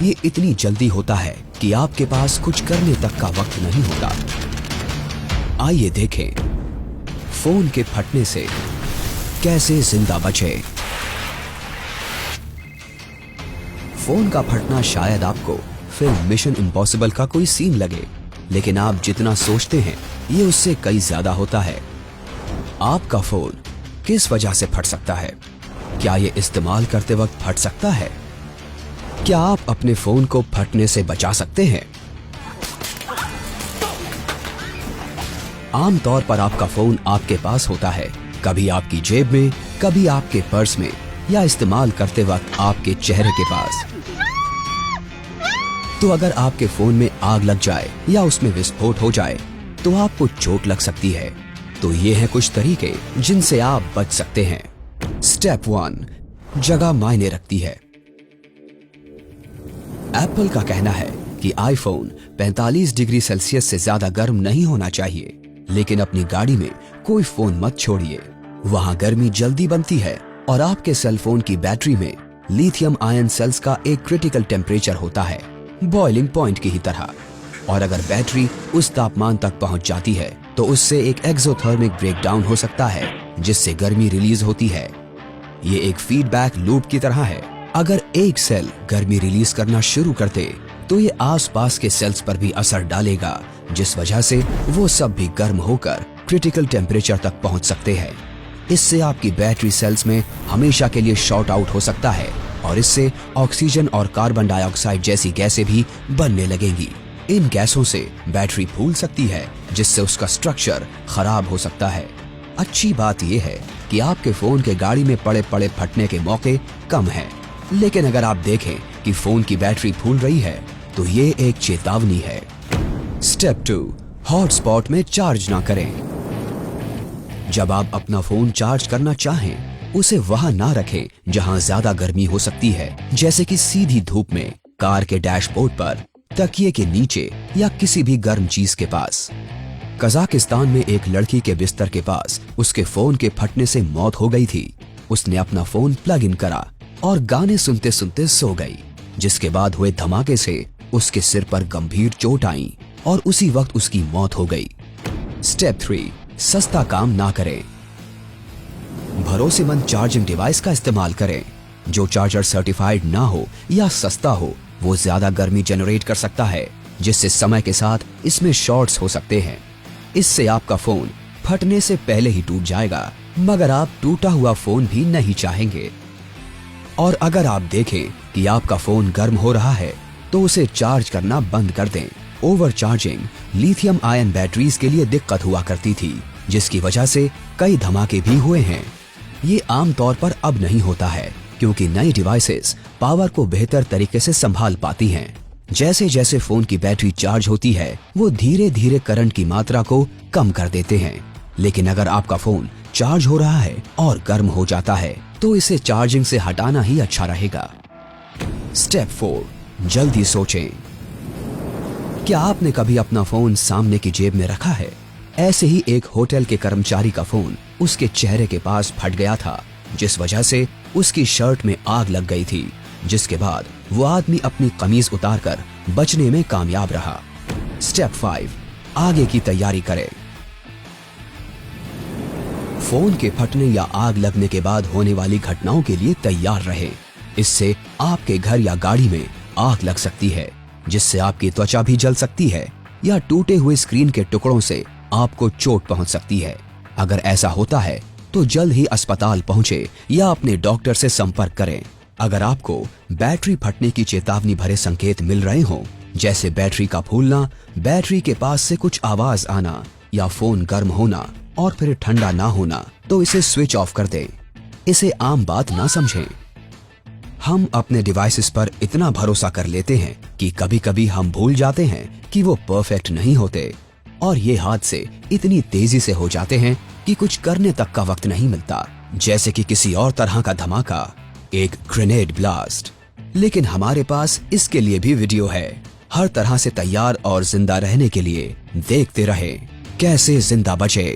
ये इतनी जल्दी होता है कि आपके पास कुछ करने तक का वक्त नहीं होता। आइए देखें फोन के फटने से कैसे जिंदा बचे। फोन का फटना शायद आपको फिल्म मिशन इम्पॉसिबल का कोई सीन लगे, लेकिन आप जितना सोचते हैं ये उससे कई ज्यादा होता है। आपका फोन किस वजह से फट सकता है? क्या ये इस्तेमाल करते वक्त फट सकता है? क्या आप अपने फोन को फटने से बचा सकते हैं? आमतौर पर आपका फोन आपके पास होता है, कभी आपकी जेब में, कभी आपके पर्स में, या इस्तेमाल करते वक्त आपके चेहरे के पास। तो अगर आपके फोन में आग लग जाए या उसमें विस्फोट हो जाए तो आपको चोट लग सकती है। तो ये हैं कुछ तरीके जिनसे आप बच सकते हैं। स्टेप 1, जगह मायने रखती है। एप्पल का कहना है कि आईफोन 45 डिग्री सेल्सियस से ज्यादा गर्म नहीं होना चाहिए, लेकिन अपनी गाड़ी में कोई फोन मत छोड़िए, वहां गर्मी जल्दी बनती है और आपके सेल फोन की बैटरी में लिथियम आयन सेल्स का एक क्रिटिकल टेम्परेचर होता है, बॉइलिंग पॉइंट की ही तरह। और अगर बैटरी उस तापमान तक पहुंच जाती है तो उससे एक एक्सोथर्मिक ब्रेकडाउन हो सकता है, जिससे गर्मी रिलीज होती है। ये एक फीडबैक लूप की तरह है। अगर एक सेल गर्मी रिलीज करना शुरू करते तो ये आसपास के सेल्स पर भी असर डालेगा, जिस वजह से वो सब भी गर्म होकर क्रिटिकल टेम्परेचर तक पहुंच सकते हैं। इससे आपकी बैटरी सेल्स में हमेशा के लिए शॉर्ट आउट हो सकता है और इससे ऑक्सीजन और कार्बन डाइऑक्साइड जैसी गैसें भी बनने लगेंगी। इन गैसों से बैटरी फूल सकती है, जिससे उसका स्ट्रक्चर खराब हो सकता है। अच्छी बात यह है कि आपके फोन के गाड़ी में पड़े पड़े फटने के मौके कम हैं, लेकिन अगर आप देखें कि फोन की बैटरी फूल रही है तो ये एक चेतावनी है। स्टेप 2, हॉटस्पॉट में चार्ज ना करें। जब आप अपना फोन चार्ज करना चाहें, उसे वहां ना रखें जहां ज्यादा गर्मी हो सकती है, जैसे कि सीधी धूप में, कार के डैशबोर्ड पर, तकिए के नीचे या किसी भी गर्म चीज के पास। कजाकिस्तान में एक लड़की के बिस्तर के पास उसके फोन के फटने से मौत हो गई थी। उसने अपना फोन प्लग इन करा और गाने सुनते सुनते सो गई, जिसके बाद हुए धमाके से उसके सिर पर गंभीर चोट आई और उसी वक्त उसकी मौत हो गई। स्टेप 3, सस्ता काम ना करें। भरोसेमंद चार्जिंग डिवाइस का इस्तेमाल करें। जो चार्जर सर्टिफाइड ना हो या सस्ता हो, वो ज्यादा गर्मी जनरेट कर सकता है, जिससे समय के साथ इसमें शॉर्ट्स हो सकते हैं। इससे आपका फोन फटने से पहले ही टूट जाएगा, मगर आप टूटा हुआ फोन भी नहीं चाहेंगे। और अगर आप देखें कि आपका फोन गर्म हो रहा है तो उसे चार्ज करना बंद कर दें। ओवरचार्जिंग लिथियम आयन बैटरीज के लिए दिक्कत हुआ करती थी, जिसकी वजह से कई धमाके भी हुए हैं। ये आमतौर पर अब नहीं होता है, क्योंकि नई डिवाइसेस पावर को बेहतर तरीके से संभाल पाती हैं। जैसे जैसे फोन की बैटरी चार्ज होती है, वो धीरे धीरे करंट की मात्रा को कम कर देते हैं। लेकिन अगर आपका फोन चार्ज हो रहा है और गर्म हो जाता है तो इसे चार्जिंग से हटाना ही अच्छा रहेगा। स्टेप 4, जल्दी सोचें। क्या आपने कभी अपना फोन सामने की जेब में रखा है? ऐसे ही एक होटल के कर्मचारी का फोन उसके चेहरे के पास फट गया था, जिस वजह से उसकी शर्ट में आग लग गई थी, जिसके बाद वो आदमी अपनी कमीज उतारकर बचने में कामयाब रहा। स्टेप 5, आगे की तैयारी करें। फोन के फटने या आग लगने के बाद होने वाली घटनाओं के लिए तैयार रहें। इससे आपके घर या गाड़ी में आग लग सकती है, जिससे आपकी त्वचा भी जल सकती है, या टूटे हुए स्क्रीन के टुकड़ों से आपको चोट पहुंच सकती है। अगर ऐसा होता है तो जल्द ही अस्पताल पहुंचे या अपने डॉक्टर से संपर्क करें। अगर आपको बैटरी फटने की चेतावनी भरे संकेत मिल रहे हों, जैसे बैटरी का फूलना, बैटरी के पास से कुछ आवाज आना, या फोन गर्म होना और फिर ठंडा ना होना, तो इसे स्विच ऑफ कर दें। इसे आम बात ना समझें। हम अपने डिवाइसेस पर इतना भरोसा कर लेते हैं कि कभी कभी हम भूल जाते हैं कि वो परफेक्ट नहीं होते, और ये हादसे इतनी तेजी से हो जाते हैं कि कुछ करने तक का वक्त नहीं मिलता, जैसे कि किसी और तरह का धमाका, एक ग्रेनेड ब्लास्ट। लेकिन हमारे पास इसके लिए भी वीडियो है। हर तरह से तैयार और जिंदा रहने के लिए देखते रहें कैसे जिंदा बचे।